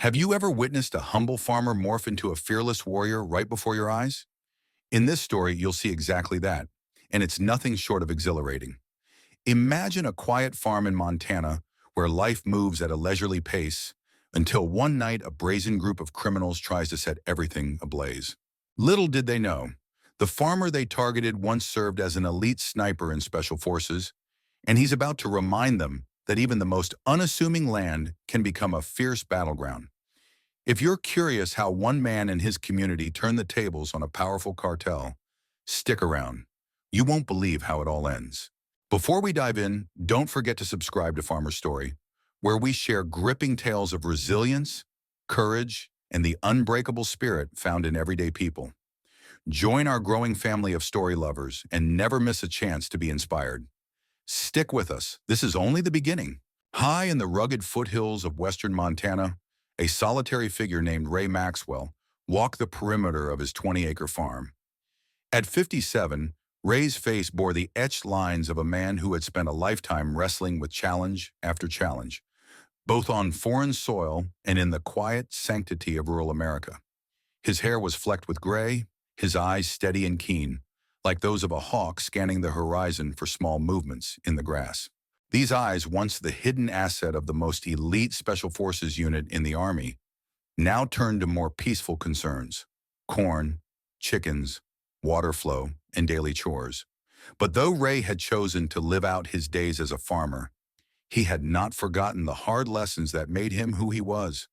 Have you ever witnessed a humble farmer morph into a fearless warrior right before your eyes? In this story, you'll see exactly that, and it's nothing short of exhilarating. Imagine a quiet farm in Montana where life moves at a leisurely pace until one night a brazen group of criminals tries to set everything ablaze. Little did they know, the farmer they targeted once served as an elite sniper in special forces, and he's about to remind them that even the most unassuming land can become a fierce battleground. If you're curious how one man and his community turned the tables on a powerful cartel, stick around. You won't believe how it all ends. Before we dive in, don't forget to subscribe to Farmer Story, where we share gripping tales of resilience, courage, and the unbreakable spirit found in everyday people. Join our growing family of story lovers and never miss a chance to be inspired. Stick with us. This is only the beginning. High in the rugged foothills of western Montana, a solitary figure named Ray Maxwell walked the perimeter of his 20-acre farm. At 57, Ray's face bore the etched lines of a man who had spent a lifetime wrestling with challenge after challenge, both on foreign soil and in the quiet sanctity of rural America. His hair was flecked with gray, his eyes steady and keen, like those of a hawk scanning the horizon for small movements in the grass. These eyes, once the hidden asset of the most elite Special Forces unit in the Army, now turned to more peaceful concerns: corn, chickens, water flow, and daily chores. But though Ray had chosen to live out his days as a farmer, he had not forgotten the hard lessons that made him who he was.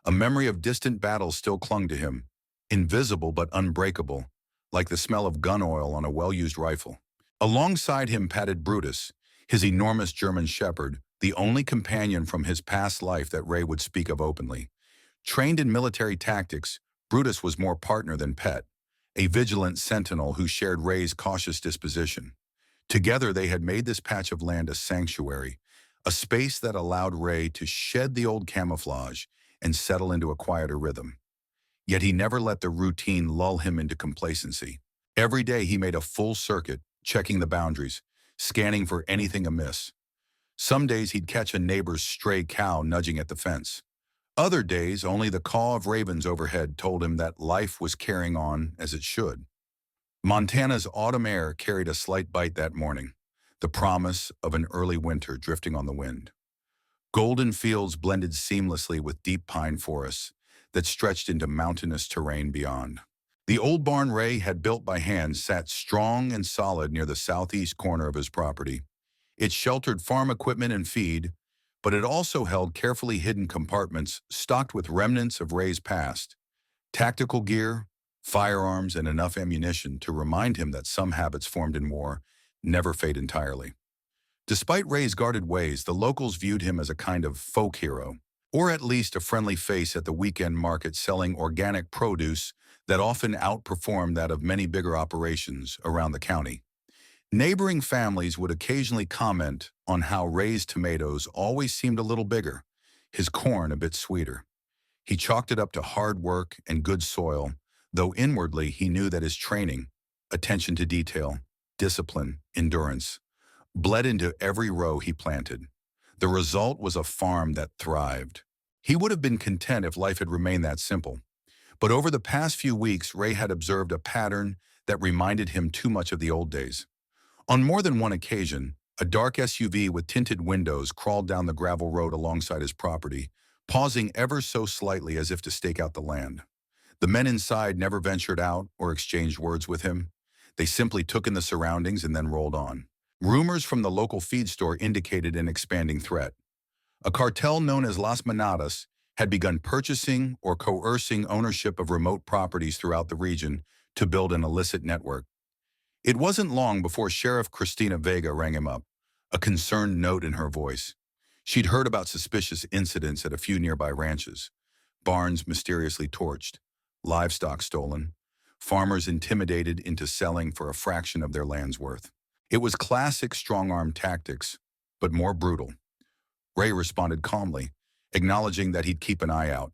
A memory of distant battles still clung to him, invisible but unbreakable, like the smell of gun oil on a well-used rifle. Alongside him padded Brutus, his enormous German shepherd, the only companion from his past life that Ray would speak of openly. Trained in military tactics, Brutus was more partner than pet, a vigilant sentinel who shared Ray's cautious disposition. Together they had made this patch of land a sanctuary, a space that allowed Ray to shed the old camouflage and settle into a quieter rhythm. Yet he never let the routine lull him into complacency. Every day he made a full circuit, checking the boundaries, scanning for anything amiss. Some days he'd catch a neighbor's stray cow nudging at the fence. Other days, only the caw of ravens overhead told him that life was carrying on as it should. Montana's autumn air carried a slight bite that morning, the promise of an early winter drifting on the wind. Golden fields blended seamlessly with deep pine forests that stretched into mountainous terrain beyond. The old barn Ray had built by hand sat strong and solid near the southeast corner of his property. It sheltered farm equipment and feed, but it also held carefully hidden compartments stocked with remnants of Ray's past: tactical gear, firearms, and enough ammunition to remind him that some habits formed in war never fade entirely. Despite Ray's guarded ways, the locals viewed him as a kind of folk hero, or at least a friendly face at the weekend market selling organic produce that often outperformed that of many bigger operations around the county. Neighboring families would occasionally comment on how Ray's tomatoes always seemed a little bigger, his corn a bit sweeter. He chalked it up to hard work and good soil, though inwardly he knew that his training, attention to detail, discipline, endurance, bled into every row he planted. The result was a farm that thrived. He would have been content if life had remained that simple. But over the past few weeks, Ray had observed a pattern that reminded him too much of the old days. On more than one occasion, a dark SUV with tinted windows crawled down the gravel road alongside his property, pausing ever so slightly as if to stake out the land. The men inside never ventured out or exchanged words with him. They simply took in the surroundings and then rolled on. Rumors from the local feed store indicated an expanding threat. A cartel known as Las Manadas had begun purchasing or coercing ownership of remote properties throughout the region to build an illicit network. It wasn't long before Sheriff Christina Vega rang him up, a concerned note in her voice. She'd heard about suspicious incidents at a few nearby ranches: barns mysteriously torched, livestock stolen, farmers intimidated into selling for a fraction of their land's worth. It was classic strong-arm tactics, but more brutal. Ray responded calmly, acknowledging that he'd keep an eye out.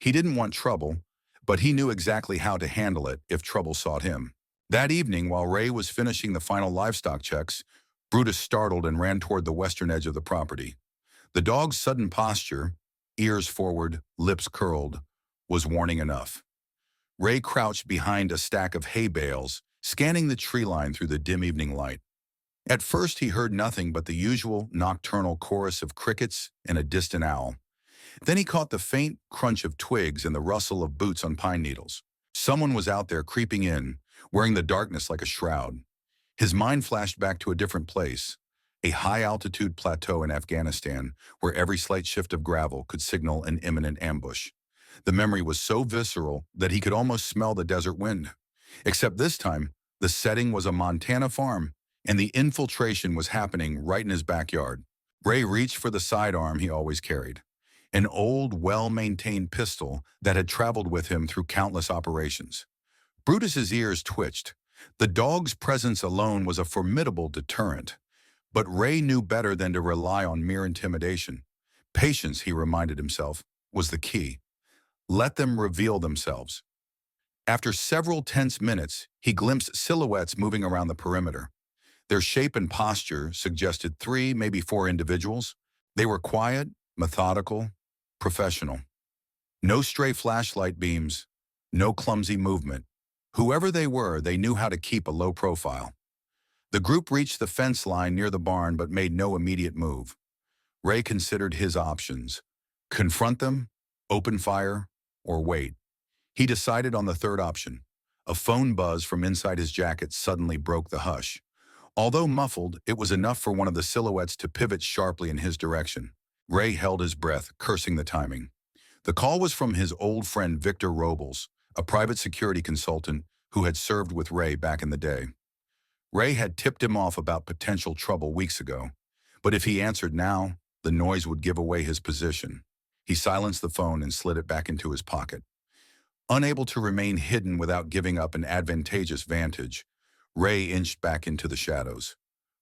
He didn't want trouble, but he knew exactly how to handle it if trouble sought him. That evening, while Ray was finishing the final livestock checks, Brutus startled and ran toward the western edge of the property. The dog's sudden posture, ears forward, lips curled, was warning enough. Ray crouched behind a stack of hay bales, scanning the tree line through the dim evening light. At first he heard nothing but the usual nocturnal chorus of crickets and a distant owl. Then he caught the faint crunch of twigs and the rustle of boots on pine needles. Someone was out there creeping in, wearing the darkness like a shroud. His mind flashed back to a different place, a high-altitude plateau in Afghanistan where every slight shift of gravel could signal an imminent ambush. The memory was so visceral that he could almost smell the desert wind. Except this time, the setting was a Montana farm, and the infiltration was happening right in his backyard. Ray reached for the sidearm he always carried, an old, well-maintained pistol that had traveled with him through countless operations. Brutus's ears twitched. The dog's presence alone was a formidable deterrent, but Ray knew better than to rely on mere intimidation. Patience, he reminded himself, was the key. Let them reveal themselves. After several tense minutes, he glimpsed silhouettes moving around the perimeter. Their shape and posture suggested 3, maybe 4 individuals. They were quiet, methodical, professional. No stray flashlight beams, no clumsy movement. Whoever they were, they knew how to keep a low profile. The group reached the fence line near the barn but made no immediate move. Ray considered his options. Confront them, open fire, or wait. He decided on the third option. A phone buzz from inside his jacket suddenly broke the hush. Although muffled, it was enough for one of the silhouettes to pivot sharply in his direction. Ray held his breath, cursing the timing. The call was from his old friend Victor Robles, a private security consultant who had served with Ray back in the day. Ray had tipped him off about potential trouble weeks ago, but if he answered now, the noise would give away his position. He silenced the phone and slid it back into his pocket. Unable to remain hidden without giving up an advantageous vantage, Ray inched back into the shadows.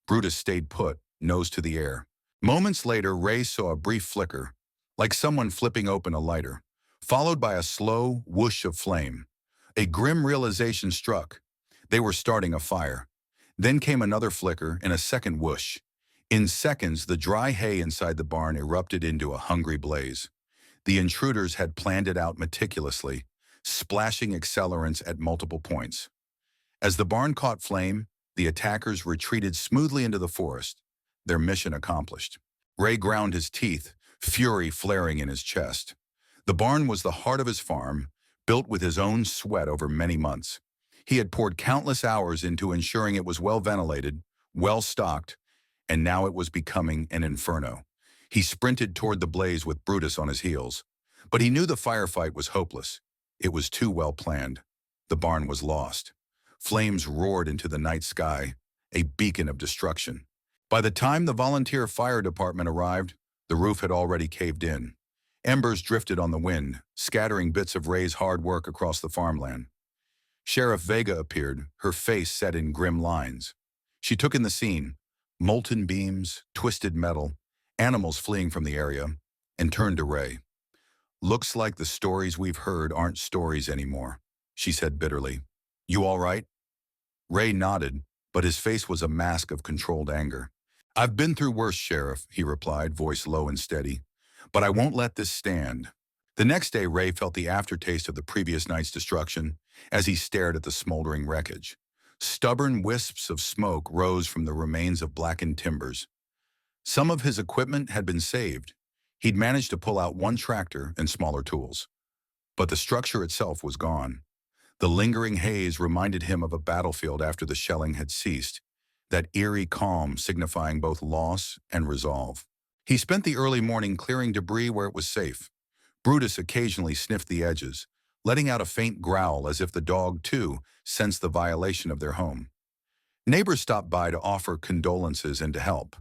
Brutus stayed put, nose to the air. Moments later, Ray saw a brief flicker, like someone flipping open a lighter, followed by a slow whoosh of flame. A grim realization struck. They were starting a fire. Then came another flicker and a second whoosh. In seconds, the dry hay inside the barn erupted into a hungry blaze. The intruders had planned it out meticulously, splashing accelerants at multiple points. As the barn caught flame, the attackers retreated smoothly into the forest, their mission accomplished. Ray ground his teeth, fury flaring in his chest. The barn was the heart of his farm, built with his own sweat over many months. He had poured countless hours into ensuring it was well ventilated, well stocked, and now it was becoming an inferno. He sprinted toward the blaze with Brutus on his heels. But he knew the firefight was hopeless. It was too well planned. The barn was lost. Flames roared into the night sky, a beacon of destruction. By the time the volunteer fire department arrived, the roof had already caved in. Embers drifted on the wind, scattering bits of Ray's hard work across the farmland. Sheriff Vega appeared, her face set in grim lines. She took in the scene, molten beams, twisted metal, animals fleeing from the area, and turned to Ray. "Looks like the stories we've heard aren't stories anymore," she said bitterly. "You all right?" Ray nodded, but his face was a mask of controlled anger. "I've been through worse, Sheriff," he replied, voice low and steady. "But I won't let this stand." The next day, Ray felt the aftertaste of the previous night's destruction as he stared at the smoldering wreckage. Stubborn wisps of smoke rose from the remains of blackened timbers. Some of his equipment had been saved. He'd managed to pull out one tractor and smaller tools. But the structure itself was gone. The lingering haze reminded him of a battlefield after the shelling had ceased, that eerie calm signifying both loss and resolve. He spent the early morning clearing debris where it was safe. Brutus occasionally sniffed the edges, letting out a faint growl as if the dog, too, sensed the violation of their home. Neighbors stopped by to offer condolences and to help.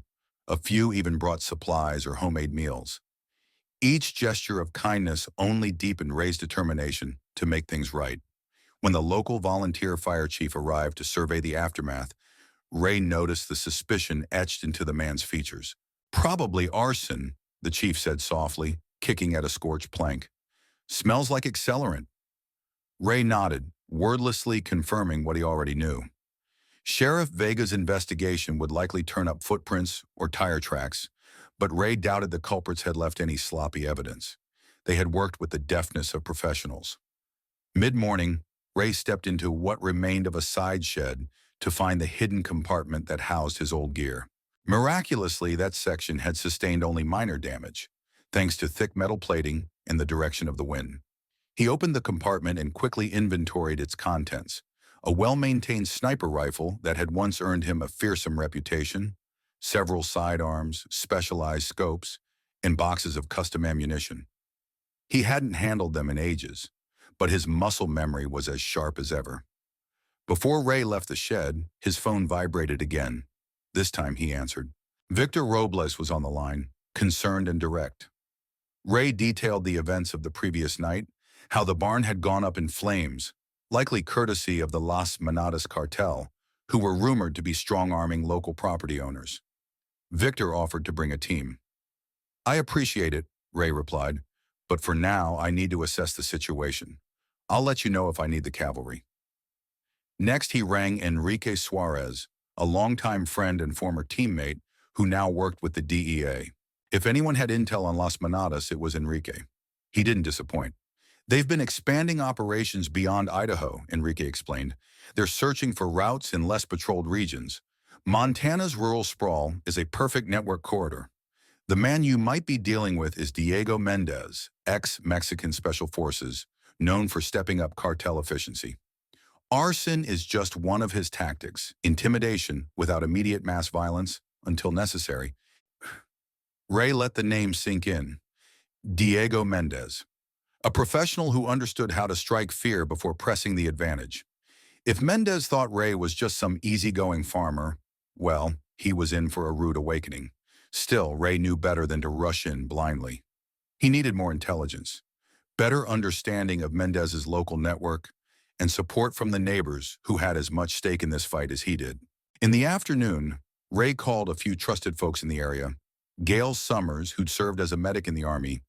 A few even brought supplies or homemade meals. Each gesture of kindness only deepened Ray's determination to make things right. When the local volunteer fire chief arrived to survey the aftermath, Ray noticed the suspicion etched into the man's features. "Probably arson," the chief said softly, kicking at a scorched plank. "Smells like accelerant." Ray nodded, wordlessly confirming what he already knew. Sheriff Vega's investigation would likely turn up footprints or tire tracks, but Ray doubted the culprits had left any sloppy evidence. They had worked with the deftness of professionals. Mid-morning, Ray stepped into what remained of a side shed to find the hidden compartment that housed his old gear. Miraculously, that section had sustained only minor damage, thanks to thick metal plating and the direction of the wind. He opened the compartment and quickly inventoried its contents. A well-maintained sniper rifle that had once earned him a fearsome reputation, several sidearms, specialized scopes, and boxes of custom ammunition. He hadn't handled them in ages, but his muscle memory was as sharp as ever. Before Ray left the shed, his phone vibrated again. This time he answered. Victor Robles was on the line, concerned and direct. Ray detailed the events of the previous night, how the barn had gone up in flames, likely courtesy of the Las Manadas cartel, who were rumored to be strong-arming local property owners. Victor offered to bring a team. I appreciate it, Ray replied, but for now I need to assess the situation. I'll let you know if I need the cavalry. Next he rang Enrique Suarez, a longtime friend and former teammate who now worked with the DEA. If anyone had intel on Las Manadas, it was Enrique. He didn't disappoint. They've been expanding operations beyond Idaho, Enrique explained. They're searching for routes in less patrolled regions. Montana's rural sprawl is a perfect network corridor. The man you might be dealing with is Diego Mendez, ex-Mexican Special Forces, known for stepping up cartel efficiency. Arson is just one of his tactics, intimidation without immediate mass violence until necessary. Ray let the name sink in. Diego Mendez, a professional who understood how to strike fear before pressing the advantage. If Mendez thought Ray was just some easygoing farmer, well, he was in for a rude awakening. Still, Ray knew better than to rush in blindly. He needed more intelligence, better understanding of Mendez's local network, and support from the neighbors who had as much stake in this fight as he did. In the afternoon, Ray called a few trusted folks in the area. Gail Summers, who'd served as a medic in the Army,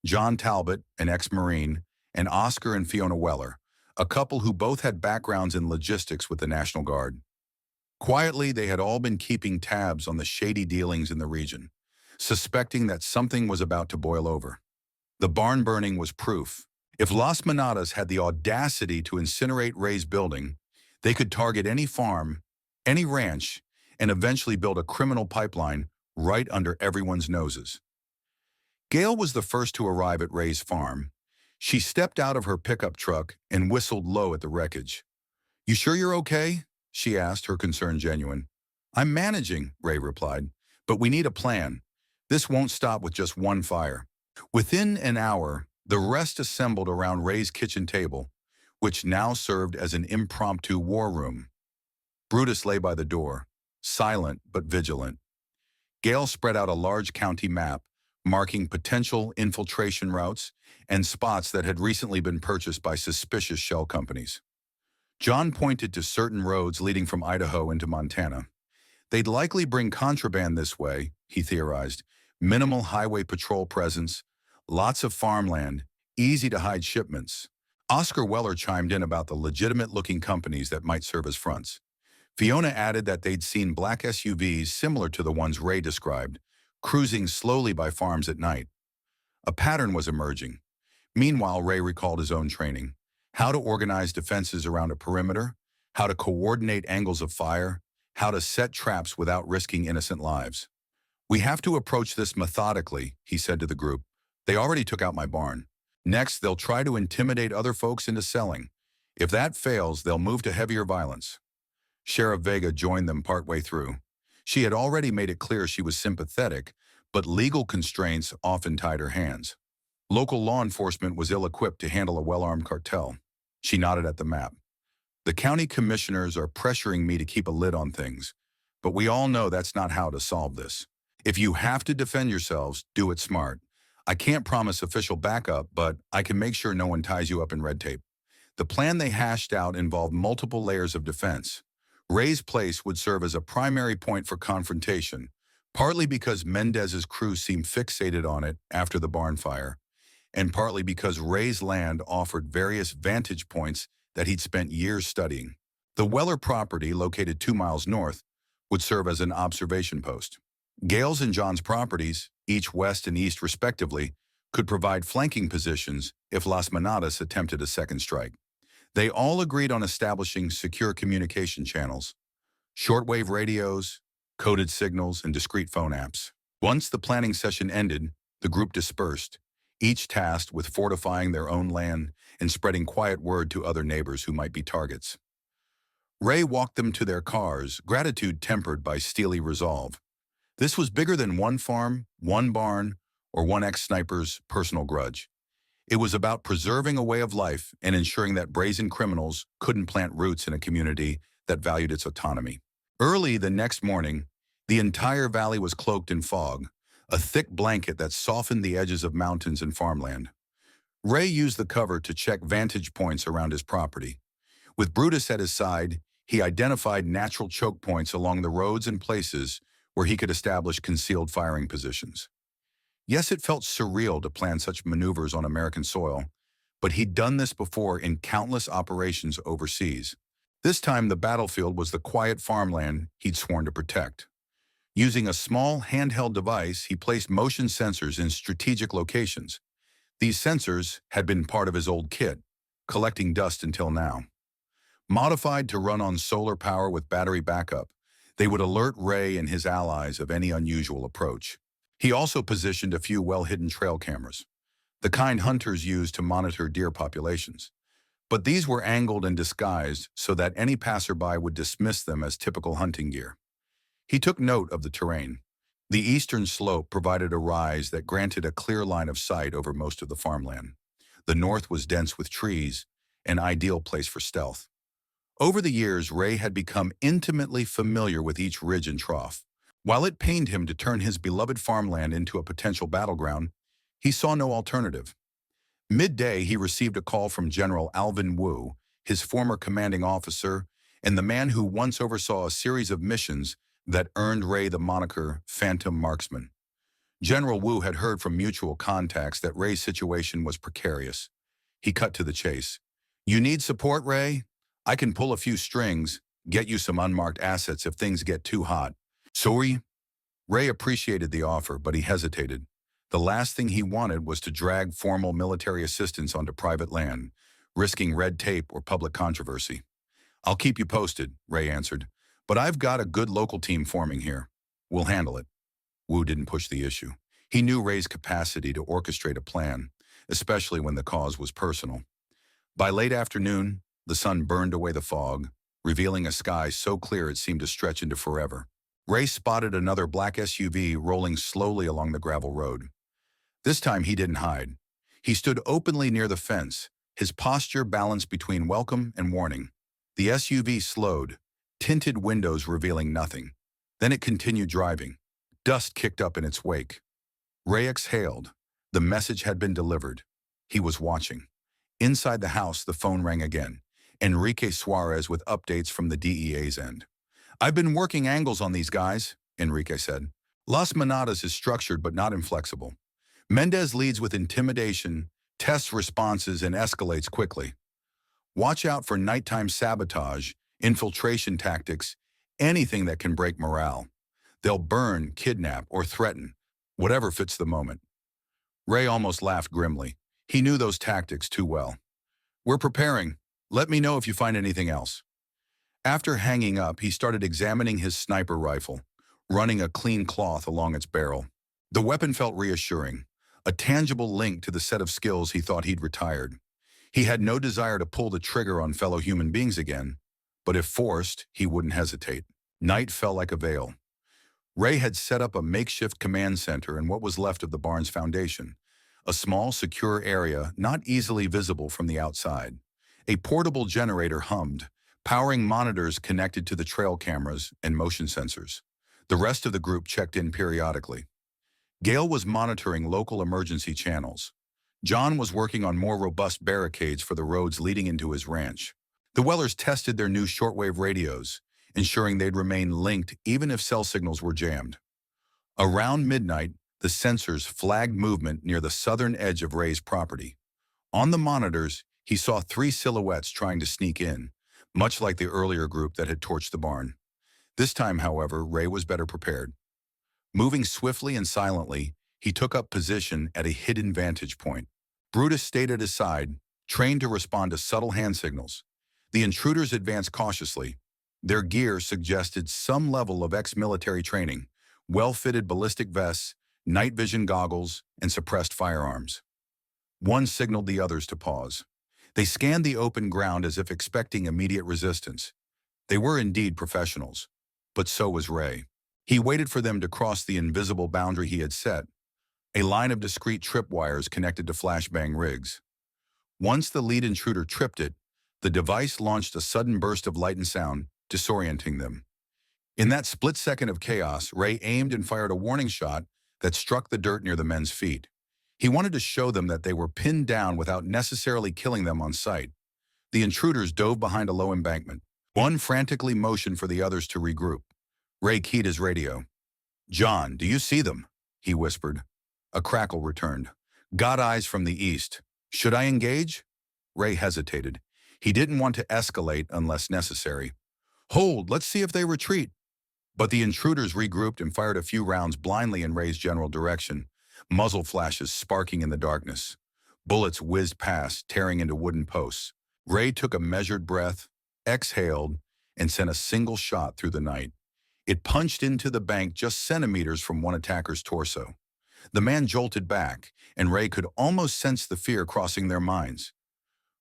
John Talbot, an ex-Marine, and Oscar and Fiona Weller, a couple who both had backgrounds in logistics with the National Guard. Quietly, they had all been keeping tabs on the shady dealings in the region, suspecting that something was about to boil over. The barn burning was proof. If Las Manadas had the audacity to incinerate Ray's building, they could target any farm, any ranch, and eventually build a criminal pipeline right under everyone's noses. Gail was the first to arrive at Ray's farm. She stepped out of her pickup truck and whistled low at the wreckage. "You sure you're okay?" she asked, her concern genuine. "I'm managing," Ray replied, "but we need a plan. This won't stop with just one fire." Within an hour, the rest assembled around Ray's kitchen table, which now served as an impromptu war room. Brutus lay by the door, silent but vigilant. Gail spread out a large county map, marking potential infiltration routes and spots that had recently been purchased by suspicious shell companies. John pointed to certain roads leading from Idaho into Montana. They'd likely bring contraband this way, he theorized. Minimal highway patrol presence, lots of farmland, easy to hide shipments. Oscar Weller chimed in about the legitimate-looking companies that might serve as fronts. Fiona added that they'd seen black SUVs similar to the ones Ray described, cruising slowly by farms at night. A pattern was emerging. Meanwhile, Ray recalled his own training. How to organize defenses around a perimeter, how to coordinate angles of fire, how to set traps without risking innocent lives. "We have to approach this methodically," he said to the group. "They already took out my barn. Next, they'll try to intimidate other folks into selling. If that fails, they'll move to heavier violence." Sheriff Vega joined them partway through. She had already made it clear she was sympathetic, but legal constraints often tied her hands. Local law enforcement was ill-equipped to handle a well-armed cartel. She nodded at the map. "The county commissioners are pressuring me to keep a lid on things, but we all know that's not how to solve this. If you have to defend yourselves, do it smart. I can't promise official backup, but I can make sure no one ties you up in red tape." The plan they hashed out involved multiple layers of defense. Ray's place would serve as a primary point for confrontation, partly because Mendez's crew seemed fixated on it after the barn fire, and partly because Ray's land offered various vantage points that he'd spent years studying. The Weller property, located 2 miles north, would serve as an observation post. Gail's and John's properties, each west and east respectively, could provide flanking positions if Las Manadas attempted a second strike. They all agreed on establishing secure communication channels, shortwave radios, coded signals, and discrete phone apps. Once the planning session ended, the group dispersed, each tasked with fortifying their own land and spreading quiet word to other neighbors who might be targets. Ray walked them to their cars, gratitude tempered by steely resolve. This was bigger than one farm, one barn, or one ex-sniper's personal grudge. It was about preserving a way of life and ensuring that brazen criminals couldn't plant roots in a community that valued its autonomy. Early the next morning, the entire valley was cloaked in fog, a thick blanket that softened the edges of mountains and farmland. Ray used the cover to check vantage points around his property. With Brutus at his side, he identified natural choke points along the roads and places where he could establish concealed firing positions. Yes, it felt surreal to plan such maneuvers on American soil, but he'd done this before in countless operations overseas. This time, the battlefield was the quiet farmland he'd sworn to protect. Using a small handheld device, he placed motion sensors in strategic locations. These sensors had been part of his old kit, collecting dust until now. Modified to run on solar power with battery backup, they would alert Ray and his allies of any unusual approach. He also positioned a few well-hidden trail cameras, the kind hunters use to monitor deer populations. But these were angled and disguised so that any passerby would dismiss them as typical hunting gear. He took note of the terrain. The eastern slope provided a rise that granted a clear line of sight over most of the farmland. The north was dense with trees, an ideal place for stealth. Over the years, Ray had become intimately familiar with each ridge and trough. While it pained him to turn his beloved farmland into a potential battleground, he saw no alternative. Midday, he received a call from General Alvin Wu, his former commanding officer, and the man who once oversaw a series of missions that earned Ray the moniker Phantom Marksman. General Wu had heard from mutual contacts that Ray's situation was precarious. He cut to the chase. "You need support, Ray? I can pull a few strings, get you some unmarked assets if things get too hot." "Sorry?" Ray appreciated the offer, but he hesitated. The last thing he wanted was to drag formal military assistance onto private land, risking red tape or public controversy. "I'll keep you posted," Ray answered, "but I've got a good local team forming here. We'll handle it." Wu didn't push the issue. He knew Ray's capacity to orchestrate a plan, especially when the cause was personal. By late afternoon, the sun burned away the fog, revealing a sky so clear it seemed to stretch into forever. Ray spotted another black SUV rolling slowly along the gravel road. This time he didn't hide. He stood openly near the fence, his posture balanced between welcome and warning. The SUV slowed, tinted windows revealing nothing. Then it continued driving. Dust kicked up in its wake. Ray exhaled. The message had been delivered. He was watching. Inside the house, the phone rang again. Enrique Suarez with updates from the DEA's end. "I've been working angles on these guys," Enrique said. "Las Manadas is structured but not inflexible. Mendez leads with intimidation, tests responses, and escalates quickly. Watch out for nighttime sabotage, infiltration tactics, anything that can break morale. They'll burn, kidnap, or threaten, whatever fits the moment." Ray almost laughed grimly. He knew those tactics too well. "We're preparing. Let me know if you find anything else." After hanging up, he started examining his sniper rifle, running a clean cloth along its barrel. The weapon felt reassuring, a tangible link to the set of skills he thought he'd retired. He had no desire to pull the trigger on fellow human beings again, but if forced, he wouldn't hesitate. Night fell like a veil. Ray had set up a makeshift command center in what was left of the barn's foundation, a small, secure area not easily visible from the outside. A portable generator hummed, powering monitors connected to the trail cameras and motion sensors. The rest of the group checked in periodically. Gale was monitoring local emergency channels. John was working on more robust barricades for the roads leading into his ranch. The Wellers tested their new shortwave radios, ensuring they'd remain linked even if cell signals were jammed. Around midnight, the sensors flagged movement near the southern edge of Ray's property. On the monitors, he saw 3 silhouettes trying to sneak in, much like the earlier group that had torched the barn. This time, however, Ray was better prepared. Moving swiftly and silently, he took up position at a hidden vantage point. Brutus stayed at his side, trained to respond to subtle hand signals. The intruders advanced cautiously. Their gear suggested some level of ex-military training, well-fitted ballistic vests, night vision goggles, and suppressed firearms. One signaled the others to pause. They scanned the open ground as if expecting immediate resistance. They were indeed professionals, but so was Ray. He waited for them to cross the invisible boundary he had set, a line of discrete tripwires connected to flashbang rigs. Once the lead intruder tripped it, the device launched a sudden burst of light and sound, disorienting them. In that split second of chaos, Ray aimed and fired a warning shot that struck the dirt near the men's feet. He wanted to show them that they were pinned down without necessarily killing them on sight. The intruders dove behind a low embankment. One frantically motioned for the others to regroup. Ray keyed his radio. "John, do you see them?" he whispered. A crackle returned. "Got eyes from the east. Should I engage?" Ray hesitated. He didn't want to escalate unless necessary. "Hold, let's see if they retreat." But the intruders regrouped and fired a few rounds blindly in Ray's general direction, muzzle flashes sparking in the darkness. Bullets whizzed past, tearing into wooden posts. Ray took a measured breath, exhaled, and sent a single shot through the night. It punched into the bank just centimeters from one attacker's torso. The man jolted back, and Ray could almost sense the fear crossing their minds.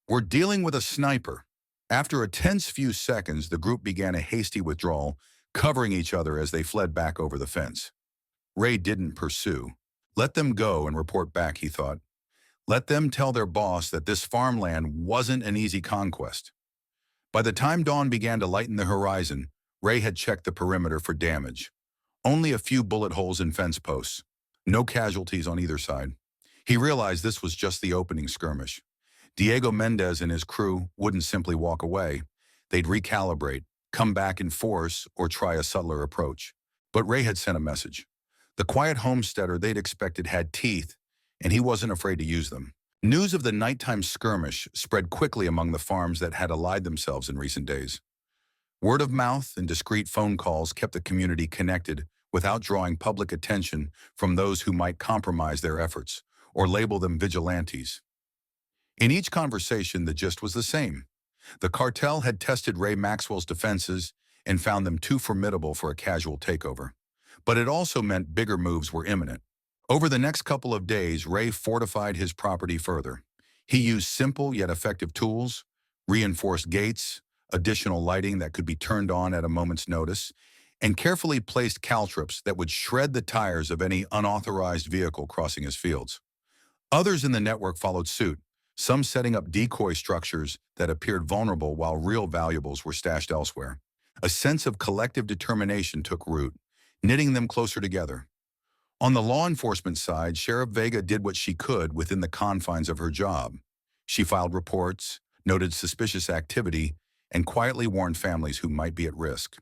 "We're dealing with a sniper." After a tense few seconds, the group began a hasty withdrawal, covering each other as they fled back over the fence. Ray didn't pursue. Let them go and report back, he thought. Let them tell their boss that this farmland wasn't an easy conquest. By the time dawn began to lighten the horizon, Ray had checked the perimeter for damage. Only a few bullet holes in fence posts. No casualties on either side. He realized this was just the opening skirmish. Diego Mendez and his crew wouldn't simply walk away. They'd recalibrate, come back in force, or try a subtler approach. But Ray had sent a message. The quiet homesteader they'd expected had teeth, and he wasn't afraid to use them. News of the nighttime skirmish spread quickly among the farms that had allied themselves in recent days. Word of mouth and discreet phone calls kept the community connected without drawing public attention from those who might compromise their efforts or label them vigilantes. In each conversation, the gist was the same. The cartel had tested Ray Maxwell's defenses and found them too formidable for a casual takeover. But it also meant bigger moves were imminent. Over the next couple of days, Ray fortified his property further. He used simple yet effective tools, reinforced gates, additional lighting that could be turned on at a moment's notice, and carefully placed caltrops that would shred the tires of any unauthorized vehicle crossing his fields. Others in the network followed suit, some setting up decoy structures that appeared vulnerable while real valuables were stashed elsewhere. A sense of collective determination took root, knitting them closer together. On the law enforcement side, Sheriff Vega did what she could within the confines of her job. She filed reports, noted suspicious activity, and quietly warned families who might be at risk.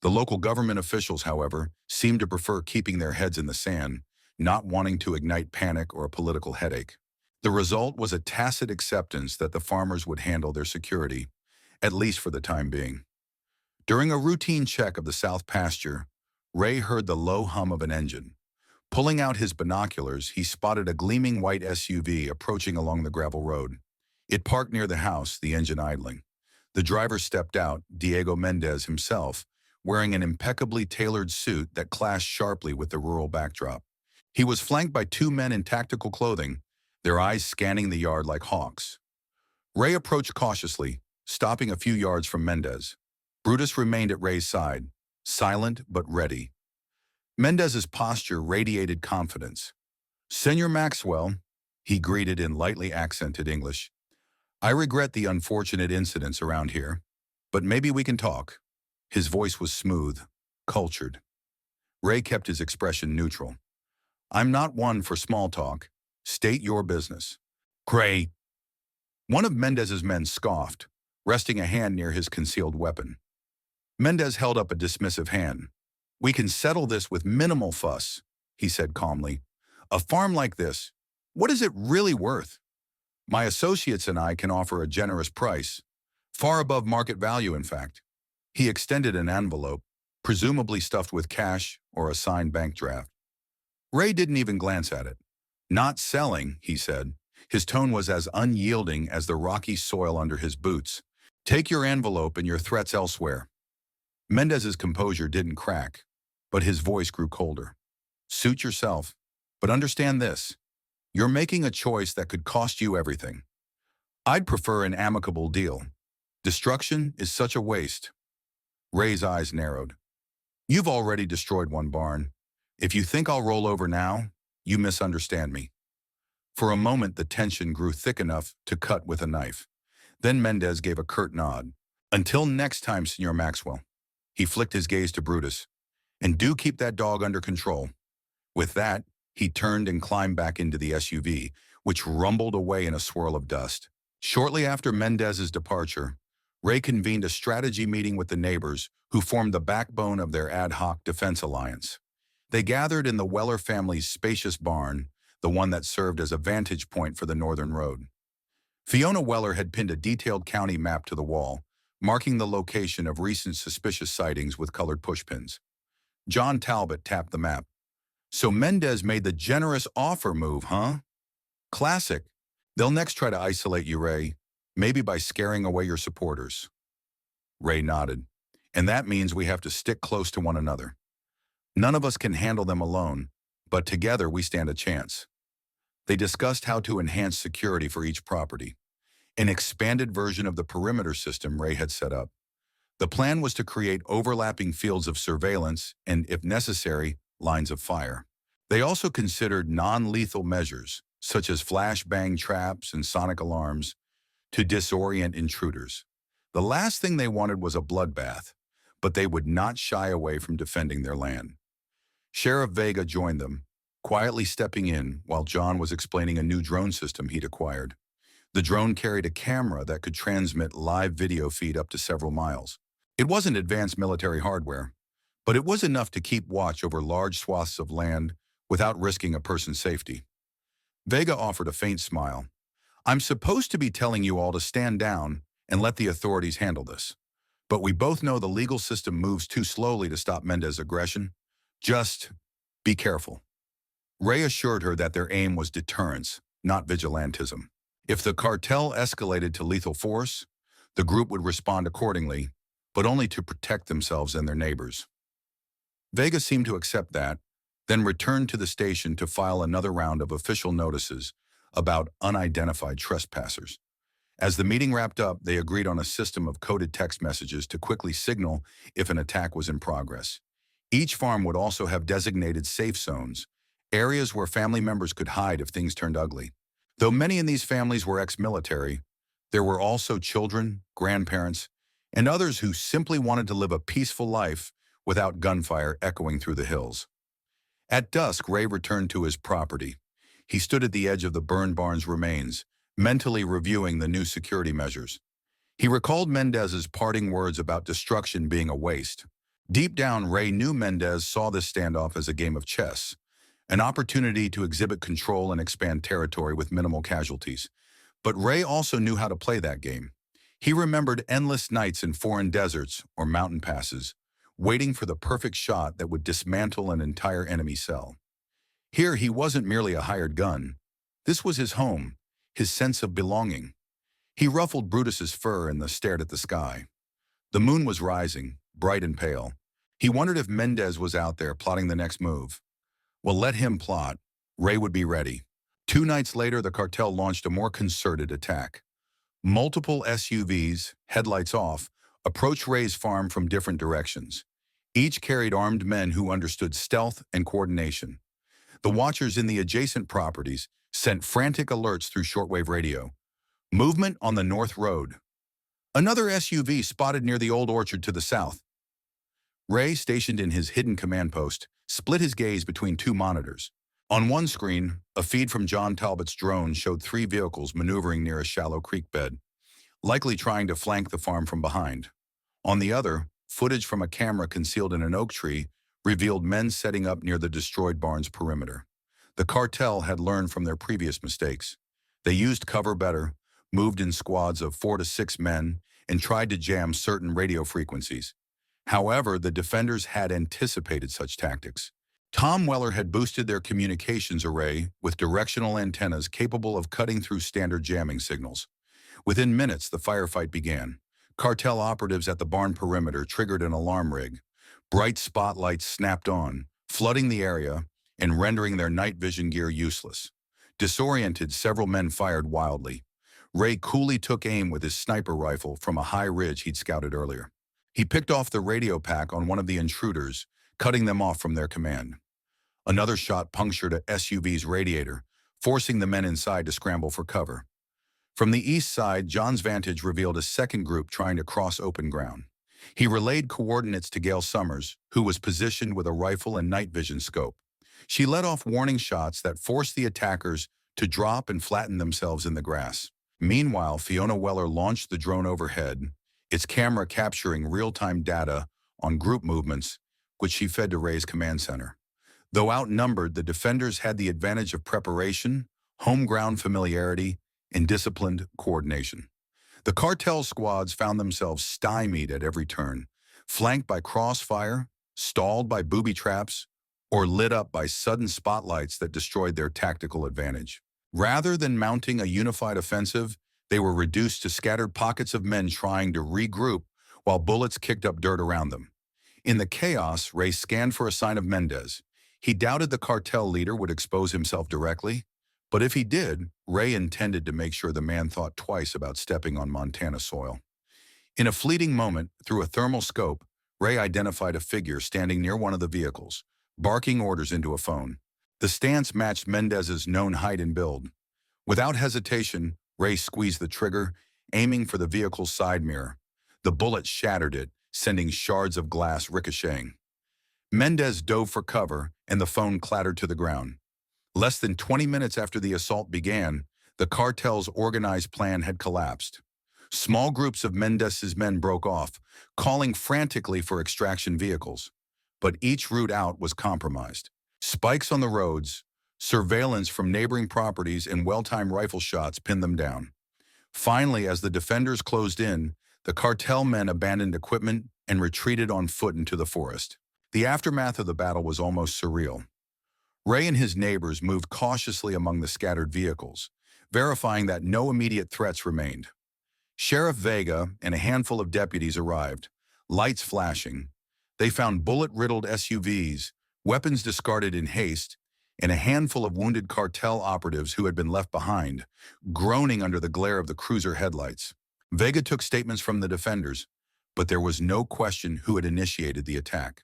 The local government officials, however, seemed to prefer keeping their heads in the sand, not wanting to ignite panic or a political headache. The result was a tacit acceptance that the farmers would handle their security, at least for the time being. During a routine check of the south pasture, Ray heard the low hum of an engine. Pulling out his binoculars, he spotted a gleaming white SUV approaching along the gravel road. It parked near the house, the engine idling. The driver stepped out, Diego Mendez himself, wearing an impeccably tailored suit that clashed sharply with the rural backdrop. He was flanked by two men in tactical clothing, their eyes scanning the yard like hawks. Ray approached cautiously, stopping a few yards from Mendez. Brutus remained at Ray's side, silent but ready. Mendez's posture radiated confidence. "Senor Maxwell," he greeted in lightly accented English, "I regret the unfortunate incidents around here, but maybe we can talk." His voice was smooth, cultured. Ray kept his expression neutral. "I'm not one for small talk. State your business." "Great." One of Mendez's men scoffed, resting a hand near his concealed weapon. Mendez held up a dismissive hand. "We can settle this with minimal fuss," he said calmly. "A farm like this, what is it really worth? My associates and I can offer a generous price, far above market value, in fact." He extended an envelope, presumably stuffed with cash or a signed bank draft. Ray didn't even glance at it. Not selling, he said. His tone was as unyielding as the rocky soil under his boots. Take your envelope and your threats elsewhere. Mendez's composure didn't crack, but his voice grew colder. Suit yourself, but understand this. You're making a choice that could cost you everything. I'd prefer an amicable deal. Destruction is such a waste. Ray's eyes narrowed. You've already destroyed one barn. If you think I'll roll over now, you misunderstand me. For a moment, the tension grew thick enough to cut with a knife. Then Mendez gave a curt nod. Until next time, Senor Maxwell. He flicked his gaze to Brutus. And do keep that dog under control. With that, he turned and climbed back into the SUV, which rumbled away in a swirl of dust. Shortly after Mendez's departure, Ray convened a strategy meeting with the neighbors who formed the backbone of their ad hoc defense alliance. They gathered in the Weller family's spacious barn, the one that served as a vantage point for the northern road. Fiona Weller had pinned a detailed county map to the wall, marking the location of recent suspicious sightings with colored pushpins. John Talbot tapped the map. So Mendez made the generous offer move, huh? Classic. They'll next try to isolate you, Ray, maybe by scaring away your supporters. Ray nodded. And that means we have to stick close to one another. None of us can handle them alone, but together we stand a chance. They discussed how to enhance security for each property, an expanded version of the perimeter system Ray had set up. The plan was to create overlapping fields of surveillance and, if necessary, lines of fire. They also considered non-lethal measures, such as flashbang traps and sonic alarms, to disorient intruders. The last thing they wanted was a bloodbath, but they would not shy away from defending their land. Sheriff Vega joined them, quietly stepping in while John was explaining a new drone system he'd acquired. The drone carried a camera that could transmit live video feed up to several miles. It wasn't advanced military hardware, but it was enough to keep watch over large swaths of land without risking a person's safety. Vega offered a faint smile. I'm supposed to be telling you all to stand down and let the authorities handle this. But we both know the legal system moves too slowly to stop Mendez's aggression. Just be careful. Ray assured her that their aim was deterrence, not vigilantism. If the cartel escalated to lethal force, the group would respond accordingly, but only to protect themselves and their neighbors. Vega seemed to accept that, then returned to the station to file another round of official notices about unidentified trespassers. As the meeting wrapped up, they agreed on a system of coded text messages to quickly signal if an attack was in progress. Each farm would also have designated safe zones, areas where family members could hide if things turned ugly. Though many in these families were ex-military, there were also children, grandparents, and others who simply wanted to live a peaceful life without gunfire echoing through the hills. At dusk, Ray returned to his property. He stood at the edge of the burned barn's remains, mentally reviewing the new security measures. He recalled Mendez's parting words about destruction being a waste. Deep down, Ray knew Mendez saw this standoff as a game of chess, an opportunity to exhibit control and expand territory with minimal casualties. But Ray also knew how to play that game. He remembered endless nights in foreign deserts or mountain passes, waiting for the perfect shot that would dismantle an entire enemy cell. Here, he wasn't merely a hired gun. This was his home, his sense of belonging. He ruffled Brutus's fur and stared at the sky. The moon was rising, bright and pale. He wondered if Mendez was out there plotting the next move. Well, let him plot. Ray would be ready. 2 nights later, the cartel launched a more concerted attack. Multiple SUVs, headlights off, approached Ray's farm from different directions. Each carried armed men who understood stealth and coordination. The watchers in the adjacent properties sent frantic alerts through shortwave radio. Movement on the North Road. Another SUV spotted near the old orchard to the south. Ray, stationed in his hidden command post, split his gaze between 2 monitors. On one screen, a feed from John Talbot's drone showed 3 vehicles maneuvering near a shallow creek bed, likely trying to flank the farm from behind. On the other, footage from a camera concealed in an oak tree revealed men setting up near the destroyed barn's perimeter. The cartel had learned from their previous mistakes. They used cover better, moved in squads of 4 to 6 men, and tried to jam certain radio frequencies. However, the defenders had anticipated such tactics. Tom Weller had boosted their communications array with directional antennas capable of cutting through standard jamming signals. Within minutes, the firefight began. Cartel operatives at the barn perimeter triggered an alarm rig. Bright spotlights snapped on, flooding the area and rendering their night vision gear useless. Disoriented, several men fired wildly. Ray coolly took aim with his sniper rifle from a high ridge he'd scouted earlier. He picked off the radio pack on one of the intruders, cutting them off from their command. Another shot punctured a SUV's radiator, forcing the men inside to scramble for cover. From the east side, John's vantage revealed a second group trying to cross open ground. He relayed coordinates to Gail Summers, who was positioned with a rifle and night vision scope. She let off warning shots that forced the attackers to drop and flatten themselves in the grass. Meanwhile, Fiona Weller launched the drone overhead, its camera capturing real-time data on group movements, which she fed to Ray's command center. Though outnumbered, the defenders had the advantage of preparation, home ground familiarity, and disciplined coordination. The cartel squads found themselves stymied at every turn, flanked by crossfire, stalled by booby traps, or lit up by sudden spotlights that destroyed their tactical advantage. Rather than mounting a unified offensive, they were reduced to scattered pockets of men trying to regroup while bullets kicked up dirt around them. In the chaos, Ray scanned for a sign of Mendez. He doubted the cartel leader would expose himself directly, but if he did, Ray intended to make sure the man thought twice about stepping on Montana soil. In a fleeting moment, through a thermal scope, Ray identified a figure standing near one of the vehicles, barking orders into a phone. The stance matched Mendez's known height and build. Without hesitation, Ray squeezed the trigger, aiming for the vehicle's side mirror. The bullet shattered it, sending shards of glass ricocheting. Mendez dove for cover, and the phone clattered to the ground. Less than 20 minutes after the assault began, the cartel's organized plan had collapsed. Small groups of Mendez's men broke off, calling frantically for extraction vehicles. But each route out was compromised. Spikes on the roads, surveillance from neighboring properties, and well-timed rifle shots pinned them down. Finally, as the defenders closed in, the cartel men abandoned equipment and retreated on foot into the forest. The aftermath of the battle was almost surreal. Ray and his neighbors moved cautiously among the scattered vehicles, verifying that no immediate threats remained. Sheriff Vega and a handful of deputies arrived, lights flashing. They found bullet-riddled SUVs, weapons discarded in haste, and a handful of wounded cartel operatives who had been left behind, groaning under the glare of the cruiser headlights. Vega took statements from the defenders, but there was no question who had initiated the attack.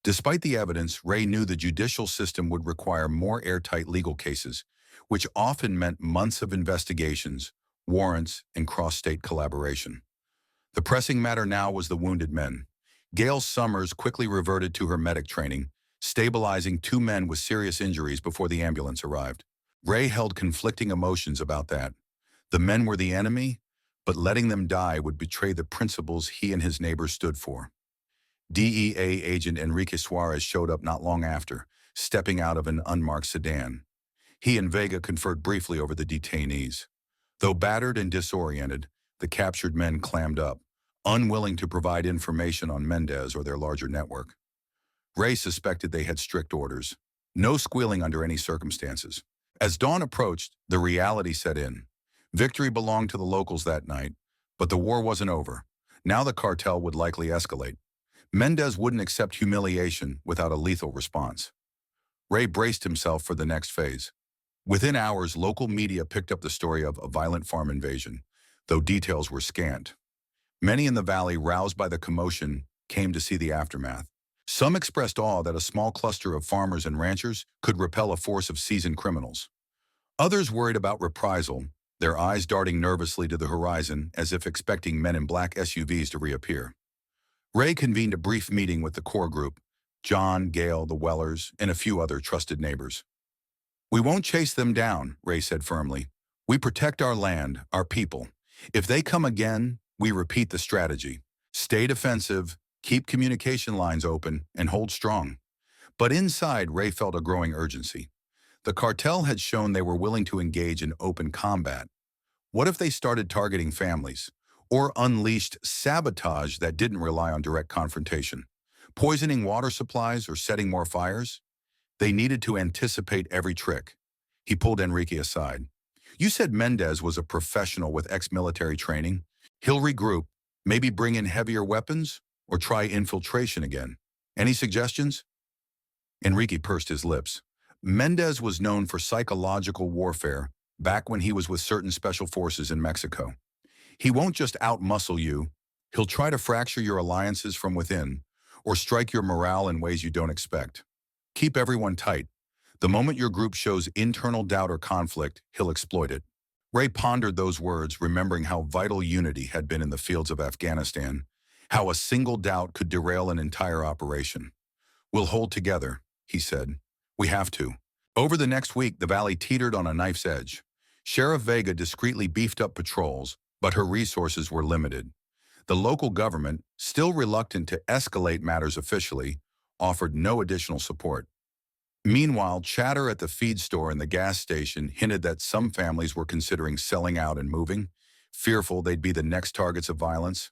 Despite the evidence, Ray knew the judicial system would require more airtight legal cases, which often meant months of investigations, warrants, and cross-state collaboration. The pressing matter now was the wounded men. Gail Summers quickly reverted to her medic training, stabilizing 2 men with serious injuries before the ambulance arrived. Ray held conflicting emotions about that. The men were the enemy, but letting them die would betray the principles he and his neighbors stood for. DEA agent Enrique Suarez showed up not long after, stepping out of an unmarked sedan. He and Vega conferred briefly over the detainees. Though battered and disoriented, the captured men clammed up, unwilling to provide information on Mendez or their larger network. Ray suspected they had strict orders. No squealing under any circumstances. As dawn approached, the reality set in. Victory belonged to the locals that night, but the war wasn't over. Now the cartel would likely escalate. Mendez wouldn't accept humiliation without a lethal response. Ray braced himself for the next phase. Within hours, local media picked up the story of a violent farm invasion, though details were scant. Many in the valley, roused by the commotion, came to see the aftermath. Some expressed awe that a small cluster of farmers and ranchers could repel a force of seasoned criminals. Others worried about reprisal, their eyes darting nervously to the horizon as if expecting men in black SUVs to reappear. Ray convened a brief meeting with the core group, John, Gail, the Wellers, and a few other trusted neighbors. "We won't chase them down," Ray said firmly. "We protect our land, our people. If they come again, we repeat the strategy. Stay defensive, keep communication lines open, and hold strong." But inside, Ray felt a growing urgency. The cartel had shown they were willing to engage in open combat. What if they started targeting families, or unleashed sabotage that didn't rely on direct confrontation, poisoning water supplies or setting more fires? They needed to anticipate every trick. He pulled Enrique aside. You said Mendez was a professional with ex-military training. He'll regroup, maybe bring in heavier weapons, or try infiltration again. Any suggestions? Enrique pursed his lips. Mendez was known for psychological warfare back when he was with certain special forces in Mexico. He won't just outmuscle you. He'll try to fracture your alliances from within, or strike your morale in ways you don't expect. Keep everyone tight. The moment your group shows internal doubt or conflict, he'll exploit it. Ray pondered those words, remembering how vital unity had been in the fields of Afghanistan, how a single doubt could derail an entire operation. We'll hold together, he said. We have to. Over the next week, the valley teetered on a knife's edge. Sheriff Vega discreetly beefed up patrols, but her resources were limited. The local government, still reluctant to escalate matters officially, offered no additional support. Meanwhile, chatter at the feed store and the gas station hinted that some families were considering selling out and moving, fearful they'd be the next targets of violence.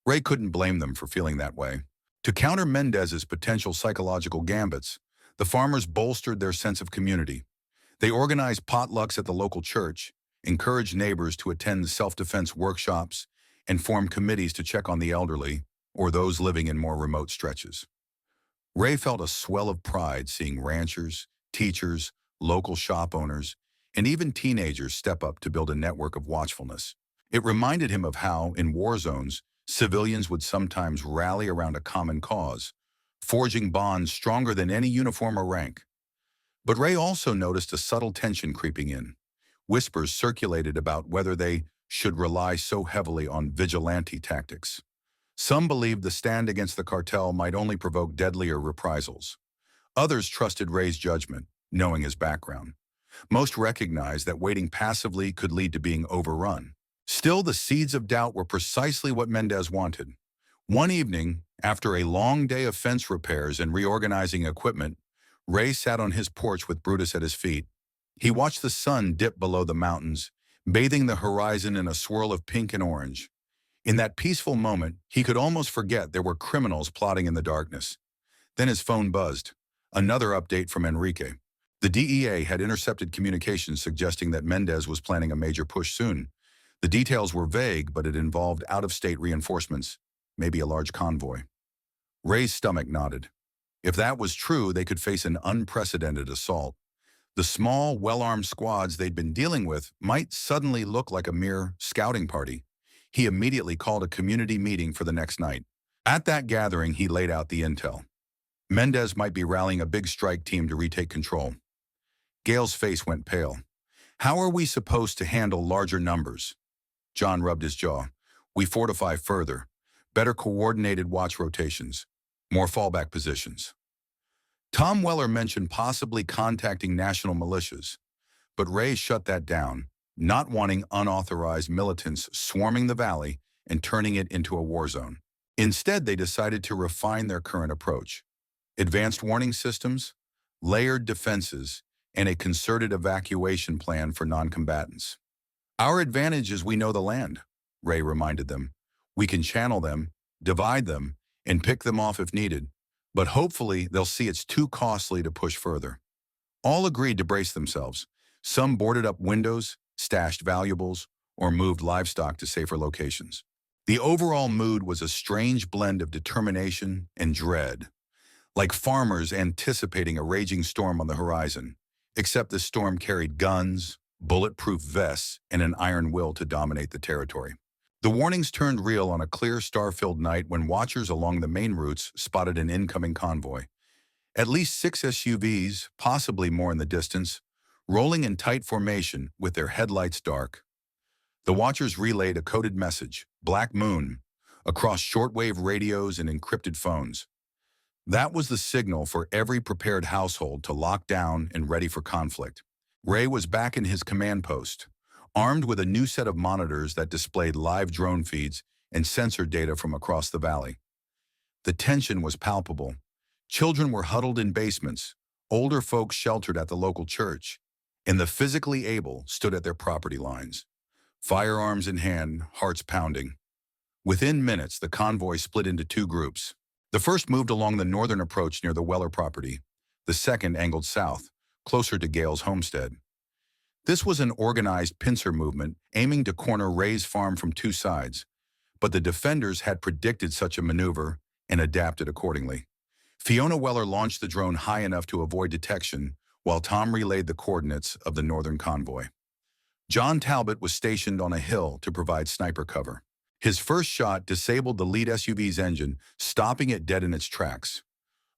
Ray couldn't blame them for feeling that way. To counter Mendez's potential psychological gambits, the farmers bolstered their sense of community. They organized potlucks at the local church, encouraged neighbors to attend self-defense workshops, and formed committees to check on the elderly or those living in more remote stretches. Ray felt a swell of pride seeing ranchers, teachers, local shop owners, and even teenagers step up to build a network of watchfulness. It reminded him of how, in war zones, civilians would sometimes rally around a common cause, forging bonds stronger than any uniform or rank. But Ray also noticed a subtle tension creeping in. Whispers circulated about whether they should rely so heavily on vigilante tactics. Some believed the stand against the cartel might only provoke deadlier reprisals. Others trusted Ray's judgment, knowing his background. Most recognized that waiting passively could lead to being overrun. Still, the seeds of doubt were precisely what Mendez wanted. One evening, after a long day of fence repairs and reorganizing equipment, Ray sat on his porch with Brutus at his feet. He watched the sun dip below the mountains, bathing the horizon in a swirl of pink and orange. In that peaceful moment, he could almost forget there were criminals plotting in the darkness. Then his phone buzzed. Another update from Enrique. The DEA had intercepted communications suggesting that Mendez was planning a major push soon. The details were vague, but it involved out-of-state reinforcements, maybe a large convoy. Ray's stomach nodded. If that was true, they could face an unprecedented assault. The small, well-armed squads they'd been dealing with might suddenly look like a mere scouting party. He immediately called a community meeting for the next night. At that gathering, he laid out the intel. Mendez might be rallying a big strike team to retake control. Gale's face went pale. How are we supposed to handle larger numbers? John rubbed his jaw. We fortify further. Better coordinated watch rotations. More fallback positions. Tom Weller mentioned possibly contacting national militias, but Ray shut that down, not wanting unauthorized militants swarming the valley and turning it into a war zone. Instead, they decided to refine their current approach. Advanced warning systems, layered defenses, and a concerted evacuation plan for non-combatants. Our advantage is we know the land, Ray reminded them. We can channel them, divide them, and pick them off if needed, but hopefully they'll see it's too costly to push further. All agreed to brace themselves. Some boarded up windows, stashed valuables, or moved livestock to safer locations. The overall mood was a strange blend of determination and dread, like farmers anticipating a raging storm on the horizon, except the storm carried guns, bulletproof vests, and an iron will to dominate the territory. The warnings turned real on a clear, star-filled night when watchers along the main routes spotted an incoming convoy. At least 6 SUVs, possibly more in the distance, rolling in tight formation with their headlights dark. The watchers relayed a coded message, Black Moon, across shortwave radios and encrypted phones. That was the signal for every prepared household to lock down and ready for conflict. Ray was back in his command post, armed with a new set of monitors that displayed live drone feeds and sensor data from across the valley. The tension was palpable. Children were huddled in basements, older folks sheltered at the local church, and the physically able stood at their property lines, firearms in hand, hearts pounding. Within minutes, the convoy split into 2 groups. The first moved along the northern approach near the Weller property. The second angled south, closer to Gale's homestead. This was an organized pincer movement aiming to corner Ray's farm from two sides, but the defenders had predicted such a maneuver and adapted accordingly. Fiona Weller launched the drone high enough to avoid detection, while Tom relayed the coordinates of the northern convoy. John Talbot was stationed on a hill to provide sniper cover. His first shot disabled the lead SUV's engine, stopping it dead in its tracks.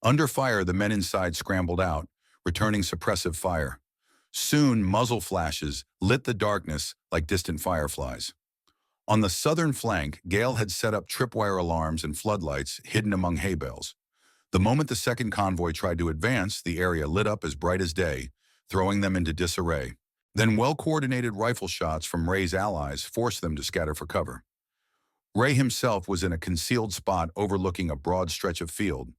Under fire, the men inside scrambled out, returning suppressive fire. Soon, muzzle flashes lit the darkness like distant fireflies. On the southern flank, Gale had set up tripwire alarms and floodlights hidden among hay bales. The moment the second convoy tried to advance, the area lit up as bright as day, throwing them into disarray. Then well-coordinated rifle shots from Ray's allies forced them to scatter for cover. Ray himself was in a concealed spot overlooking a broad stretch of field.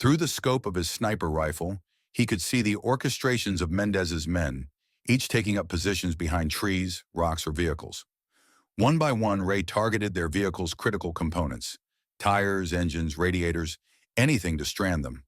Through the scope of his sniper rifle, he could see the orchestrations of Mendez's men, each taking up positions behind trees, rocks, or vehicles. One by one, Ray targeted their vehicle's critical components: tires, engines, radiators, anything to strand them.